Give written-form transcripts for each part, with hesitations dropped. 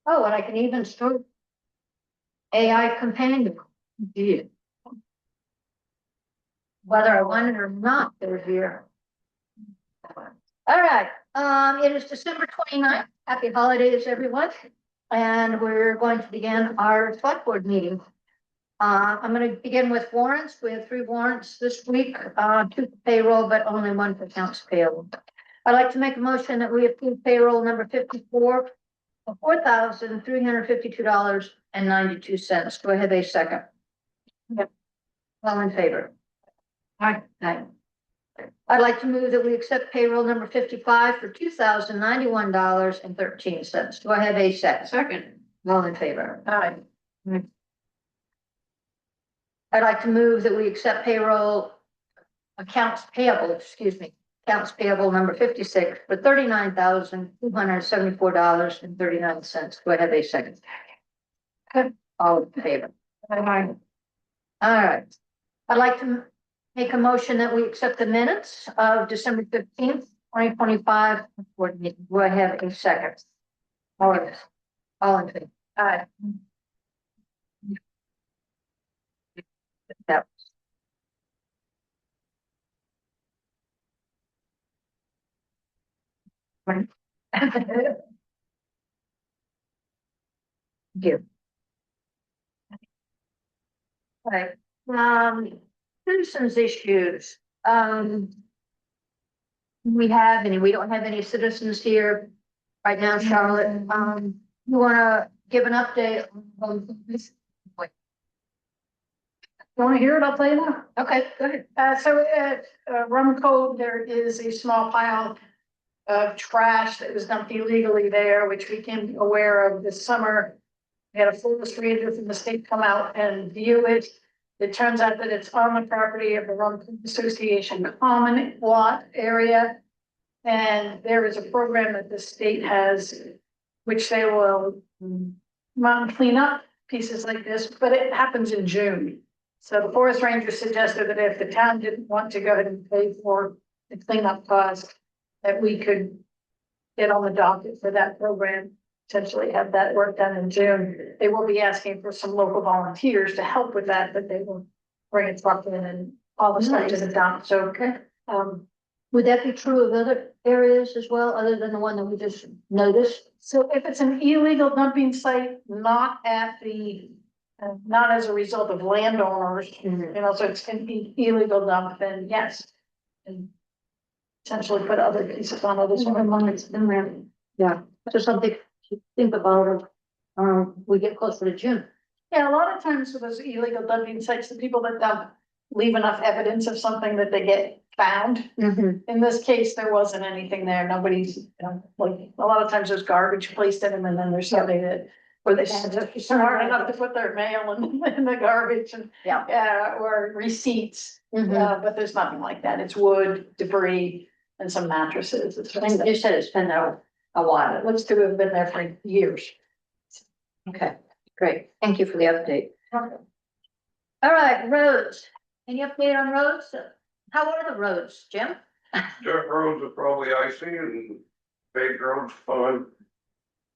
Oh, and I can even start AI companion. Yeah. Whether I want it or not, they're here. All right, it is December 29th. Happy holidays, everyone. And we're going to begin our select board meeting. I'm going to begin with warrants. We have 3 warrants this week, 2 for payroll, but only 1 for accounts payable. I'd like to make a motion that we approve payroll number 54 for $4,352.92. Do I have a second? Yep. All in favor? Aye. Aye. I'd like to move that we accept payroll number 55 for $2,091.13. Do I have a second? Second. All in favor? Aye. I'd like to move that we accept payroll accounts payable number 56 for $39,274.39. Do I have a second? All in favor? Aye. All right. I'd like to make a motion that we accept the minutes of December 15th, 2025. Board meeting. Do I have a second? All in favor? Aye. That Thank you. All right, citizens issues. We don't have any citizens here right now, Charlotte. You wanna give an update on this? You want to hear it? I'll tell you now. Okay, go ahead. So at Rum Cove, there is a small pile of trash that was dumped illegally there, which we became aware of this summer. We had a forest ranger from the state come out and view it. It turns out that it's on the property of the Rum Cove Association common lot area. And there is a program that the state has, which they will mountain clean up pieces like this, but it happens in June. So the forest ranger suggested that if the town didn't want to go ahead and pay for the cleanup cost, that we could get on the docket for that program, potentially have that work done in June. They will be asking for some local volunteers to help with that, but they will bring a truck in and all the stuff to the dump. So, Would that be true of other areas as well, other than the one that we just noticed? so if it's an illegal dumping site, not at the, not as a result of landowners, you know, so it's an illegal dump, then yes. And essentially put other pieces on it as well. It's been there. Yeah, so something to think about, we get closer to June. Yeah, a lot of times with those illegal dumping sites, the people that dump leave enough evidence of something that they get found. In this case, there wasn't anything there. Nobody's, you know, like, a lot of times there's garbage placed in them and then there's somebody that, or they smart enough to put their mail in the garbage and, or receipts. But there's nothing like that. It's wood, debris, and some mattresses. And you said it's been there a while. It looks to have been there for years. Okay, great. Thank you for the update. All right, roads. Any update on roads? How are the roads, Jim? Dirt roads are probably icy and paved roads fine.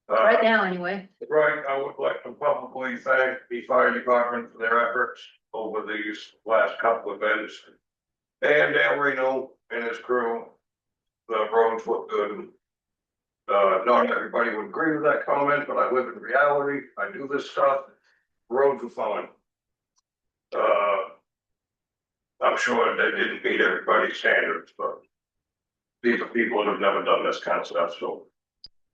Right now, anyway. Right, I would like to publicly thank the fire department for their efforts over these last couple of events. And Dale Reno and his crew, the roads look good. Not everybody would agree with that comment, but I live in reality. I do this stuff. Roads are fine. I'm sure they didn't meet everybody's standards, but these are people that have never done this kind of stuff, so.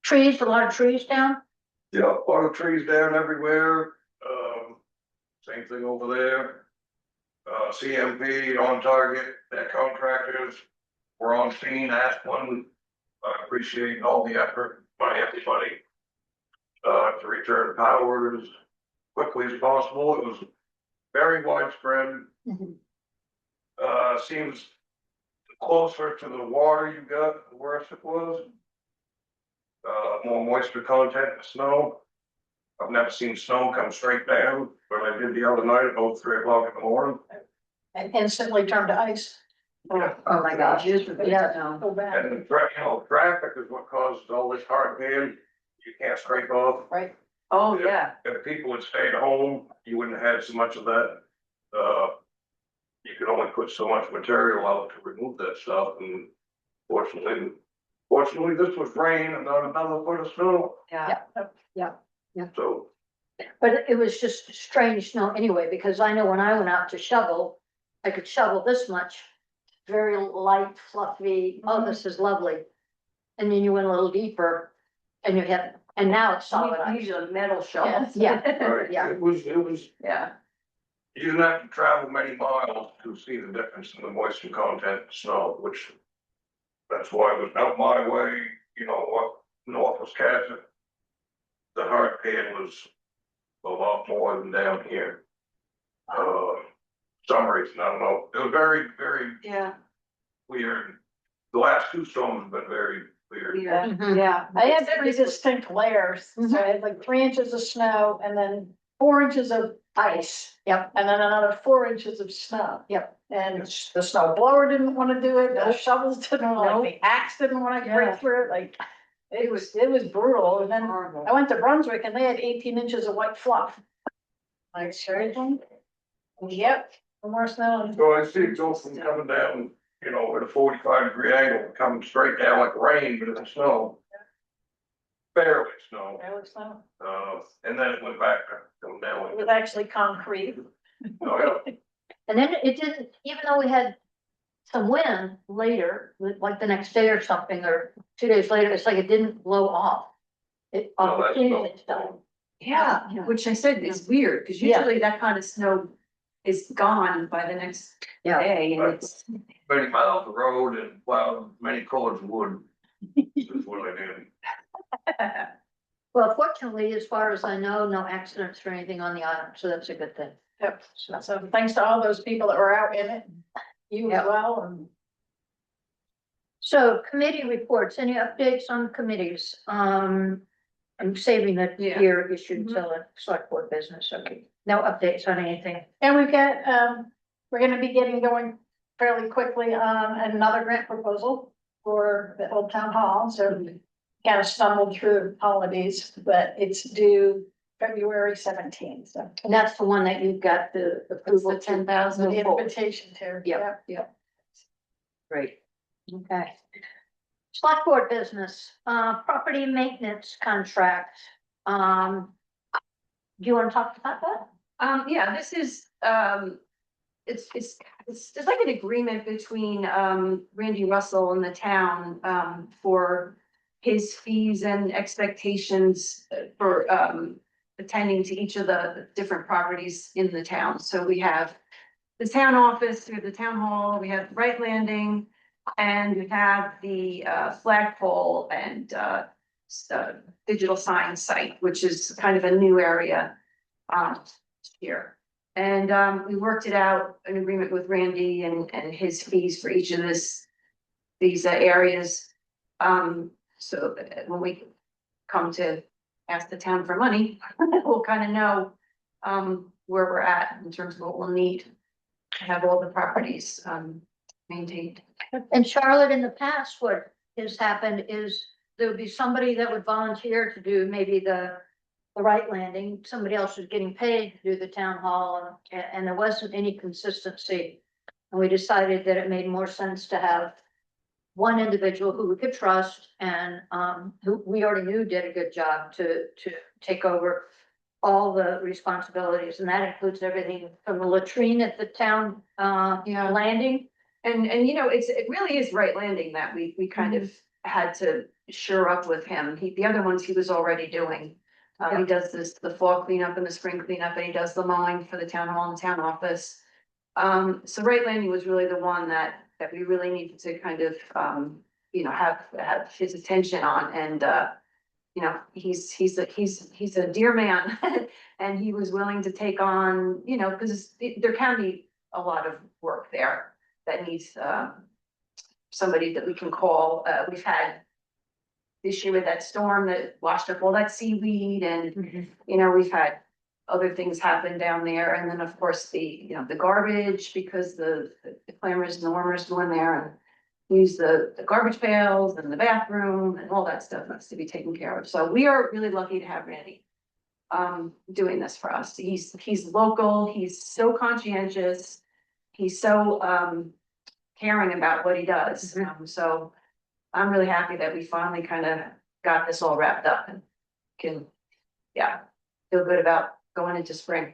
Trees, a lot of trees down? Yeah, a lot of trees down everywhere. Same thing over there. CMP on target, their contractors were on scene, asked one. I appreciate all the effort by everybody. To return power as quickly as possible. It was very widespread. Seems closer to the water you got, the worse it was. More moisture content in snow. I've never seen snow come straight down, but I did the other night about 3 o'clock in the morning. And instantly turned to ice. Yeah. Oh, my gosh. Yeah, no. So bad. And traffic is what causes all this heartburn. You can't scrape off. Right. Oh, yeah. If people had stayed home, you wouldn't have had so much of that. Uh, you could only put so much material out to remove that stuff, and fortunately, this was rain and not another foot of snow, Yeah. so. But it was just strange snow anyway, because I know when I went out to shovel, I could shovel this much, very light, fluffy, oh, this is lovely. And then you went a little deeper and you had, and now it's solid We ice. use a metal shovel. Yeah. Right, Yeah. it was, Yeah. you didn't have to travel many miles to see the difference in the moisture content of snow, which. That's why it was out my way, up north of Wisconsin. The hard pan was a lot more than down here. Some reason, I don't know, it was very, very Yeah. weird. The last two storms have been very weird. Yeah. Mhm. Yeah. I had three distinct layers, so I had like 3 inches of snow and then 4 inches of ice. Yep. And then another 4 inches of snow. Yep. And the snow blower didn't wanna do it, the Nope. shovels didn't, like, Nope. the axe didn't wanna Yeah. break through it, like. It was brutal, and then Horrible. I went to Brunswick and they had 18 inches of white fluff. Like, seriously? Yep, no more snow. So I see it go from coming down, at a 45-degree angle, coming straight down like rain, but it's snow. Barely snow, Barely snow. and then it went back to come down. It was actually concrete. Oh, yeah. And then it didn't, even though we had some wind later, like the next day or something, or 2 days later, it's like it didn't blow off. It, No, off the that's trees no- and stuff. Yeah, Yeah. which I said is weird, because Yeah. usually that kind of snow is gone by the next Yeah. day, and it's. Many miles of road and plowed many cords of wood. Is what I did. Well, fortunately, as far as I know, no accidents or anything on the island, so that's a good thing. Yep, so thanks to all those people that were out in it, you as Yep. well, and. So committee reports, any updates on committees? I'm saving the Yeah. year issue until the select board business, okay. No updates on anything. And we've got, we're gonna be getting going fairly quickly on another grant proposal for the old town hall, so we kind of stumbled through holidays, but it's due February 17th, so. And that's the one that you've got the It's approval the to 10,000. move The forward. invitation to. Yep, yep. Great. Okay. Select board business, property maintenance contract. Do you want to talk about that? Yeah, this is, it's there's like an agreement between, Randy Russell and the town, for his fees and expectations for, attending to each of the different properties in the town. So we have the town office, we have the town hall, we have Right Landing, and we have the, flagpole and, digital sign site, which is kind of a new area, here. And we worked it out, an agreement with Randy and his fees for each of these areas. So that when we come to ask the town for money, we'll kind of know where we're at in terms of what we'll need to have all the properties maintained. And Charlotte, in the past, what has happened is there would be somebody that would volunteer to do maybe the right landing, somebody else was getting paid to do the town hall, and there wasn't any consistency. And we decided that it made more sense to have one individual who we could trust and who we already knew did a good job to take over all the responsibilities, and that includes everything from the latrine at the town Yeah. landing. And it really is Right Landing that we kind of had to shore up with him. The other ones he was already doing. He does the fall cleanup and the spring cleanup, and he does the mowing for the town hall and town office. So Right Landing was really the one that we really needed to kind of, have his attention on, and, he's a dear man. And he was willing to take on, because there can be a lot of work there that needs, somebody that we can call. We've had this year with that storm that washed up all that seaweed, and, we've had other things happen down there. And then, of course, the garbage, because the clammers and the warmers go in there and use the garbage pails and the bathroom and all that stuff needs to be taken care of. So we are really lucky to have Randy. doing this for us. He's local, he's so conscientious, he's so, caring about what he does. So I'm really happy that we finally kind of got this all wrapped up and can, yeah, feel good about going into spring.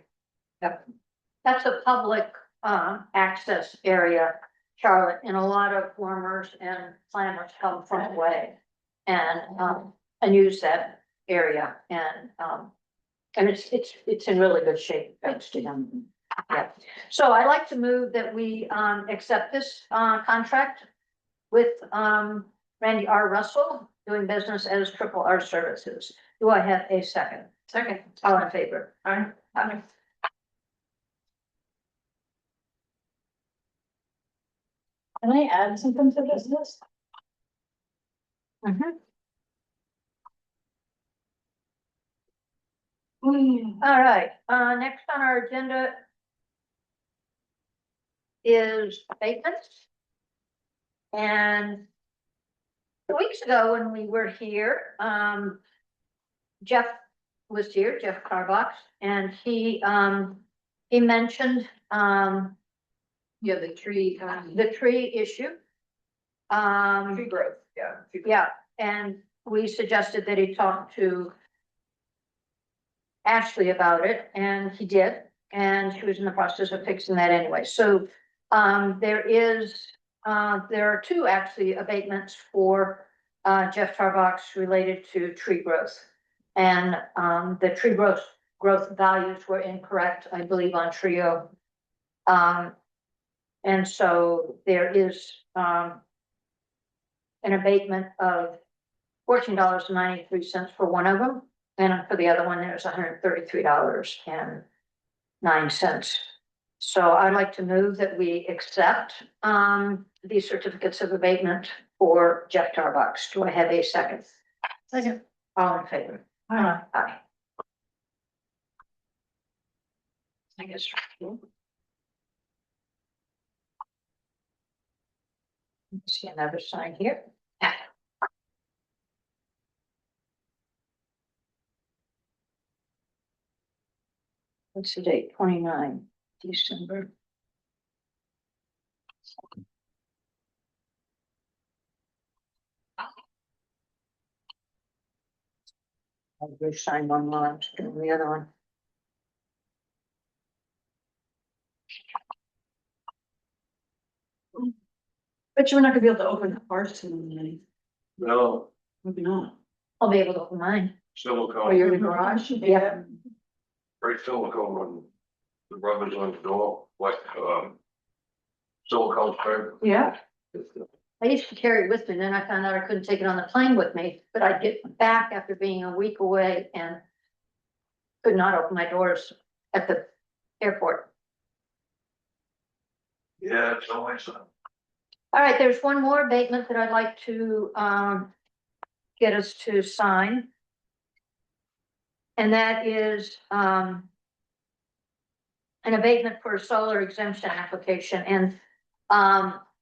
That's a public, access area, Charlotte, and a lot of farmers and planners come from away. And use that area and it's in really good shape, thanks to them. Yeah, so I'd like to move that we, accept this, contract with, Randy R. Russell, doing business as Triple R Services. Do I have a second? Second. All in favor? Aye. Aye. Can I add something to this list? Mhm. All right, next on our agenda is abatements. And 2 weeks ago, when we were here, Jeff was here, Jeff Carbox, and he mentioned, Yeah, the tree, the tree issue. tree growth, yeah. Yeah, and we suggested that he talk to Ashley about it, and he did, and she was in the process of fixing that anyway. So, there are two actually abatements for, Jeff Tarbox related to tree growth. And, the tree growth values were incorrect, I believe, on Trio. And so there is, an abatement of $14.93 for one of them. And for the other one, there's $133.09. So I'd like to move that we accept, these certificates of abatement for Jeff Tarbox. Do I have a second? Second. All in favor? Aye. Aye. I guess. See another sign here. What's the date? 29 December. I'll go sign one more, I'm just doing the other one. But you're not gonna be able to open the cars to them, No, maybe not. I'll be able to open mine. Oh, silicone, you're in the garage? Yeah. right silicone on the rubbers on the door, like, silicone strip. Yeah. I used to carry it with me, and then I found out I couldn't take it on the plane with me, but I'd get back after being a week away and could not open my doors at the airport. Yeah, it's always, All right, there's one more abatement that I'd like to, get us to sign. And that is, an abatement for a solar exemption application, and,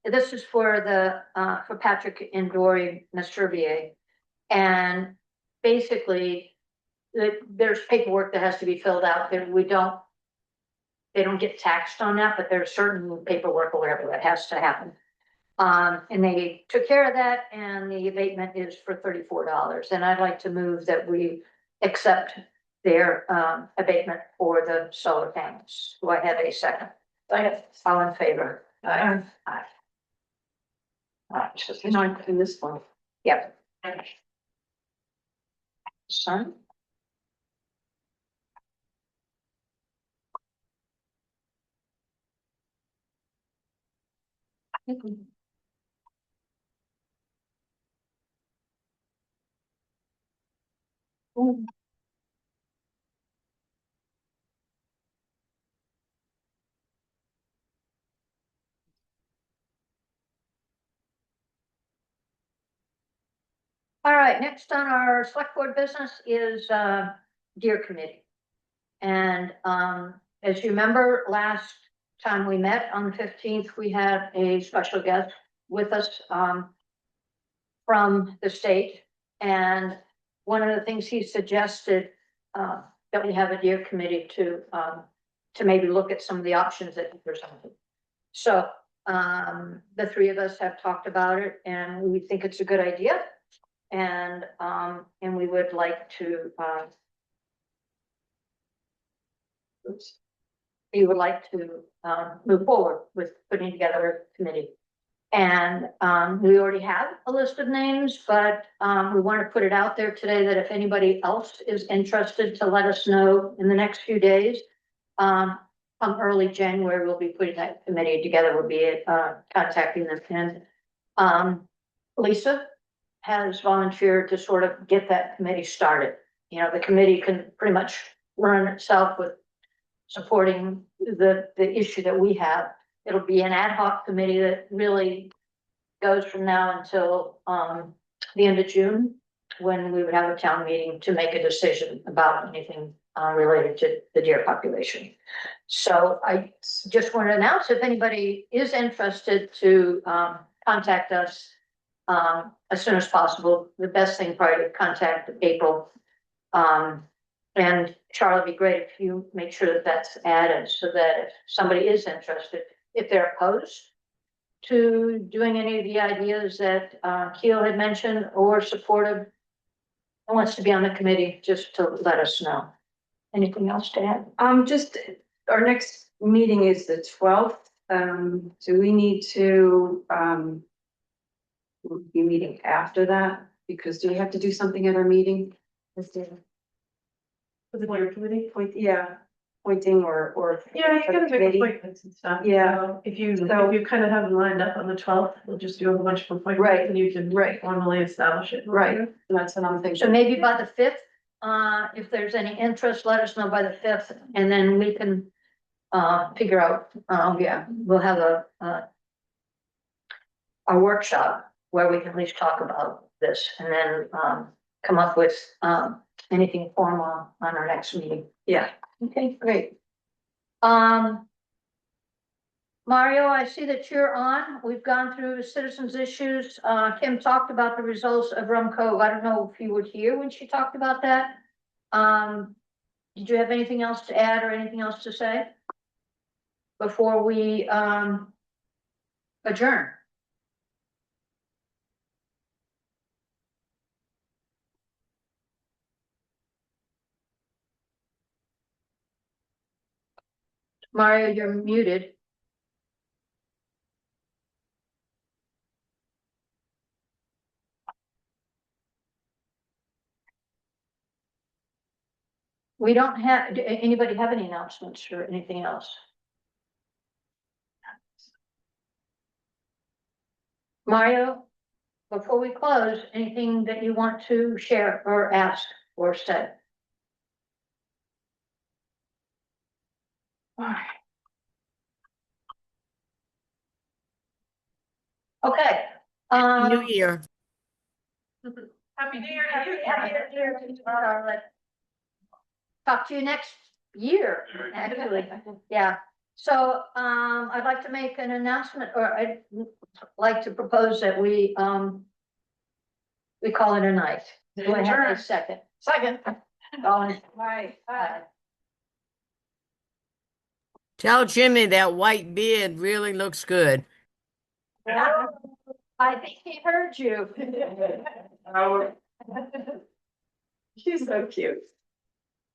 this is for for Patrick and Dory Masturbier. And basically, there's paperwork that has to be filled out, that they don't get taxed on that, but there's certain paperwork or whatever that has to happen. And they took care of that, and the abatement is for $34, and I'd like to move that we accept their, abatement for the solar panels. Do I have a second? Second. All in favor? Aye. Aye. All right, so this Not in this one. yep. Son. All right, next on our select board business is Deer Committee. And as you remember, last time we met on the 15th, we had a special guest with us from the state. And one of the things he suggested that we have a deer committee to maybe look at some of the options that you presented. So, the three of us have talked about it and we think it's a good idea. And we would like to, we would like to, move forward with putting together a committee. And, we already have a list of names, but, we want to put it out there today that if anybody else is interested to let us know in the next few days. Come early January, we'll be putting that committee together, we'll be, contacting them. And, Lisa has volunteered to sort of get that committee started. You know, the committee can pretty much run itself with supporting the issue that we have. It'll be an ad hoc committee that really goes from now until the end of June, when we would have a town meeting to make a decision about anything related to the deer population. So I just want to announce, if anybody is interested, to contact us as soon as possible. The best thing probably to contact April. And Charlotte, it'd be great if you make sure that that's added, so that if somebody is interested, if they're opposed to doing any of the ideas that Keel had mentioned, or supportive and wants to be on the committee, just to let us know. Anything else to add? Just, our next meeting is the 12th. Do we need to, be meeting after that? Because do we have to do something at our meeting? For the deer committee? Yeah, pointing or. Yeah, you for gotta the make committee. appointments and stuff. Yeah. So if you So- kind of have them lined up on the 12th, we'll just do a bunch of appointments. Right, And you can right. formally establish it. Right. That's what I'm thinking. So maybe by the 5th, if there's any interest, let us know by the 5th, and then we can figure out, yeah, we'll have a workshop where we can at least talk about this, and then come up with anything formal on our next meeting. Yeah. Okay, great. Mario, I see that you're on. We've gone through citizens' issues. Kim talked about the results of Rum Cove. I don't know if you were here when she talked about that. Did you have anything else to add or anything else to say before we adjourn? Mario, you're muted. We don't have, anybody have any announcements or anything else? Mario, before we close, anything that you want to share or ask or say? Okay. New Year. Happy New Year. Happy New Year. Talk to you next year, actually. Yeah. So, I'd like to make an announcement, or I'd like to propose that we call it a night. Do I have a second? Second. Colin? Right. Tell Jimmy that white beard really looks good. I think he heard you. She's so cute.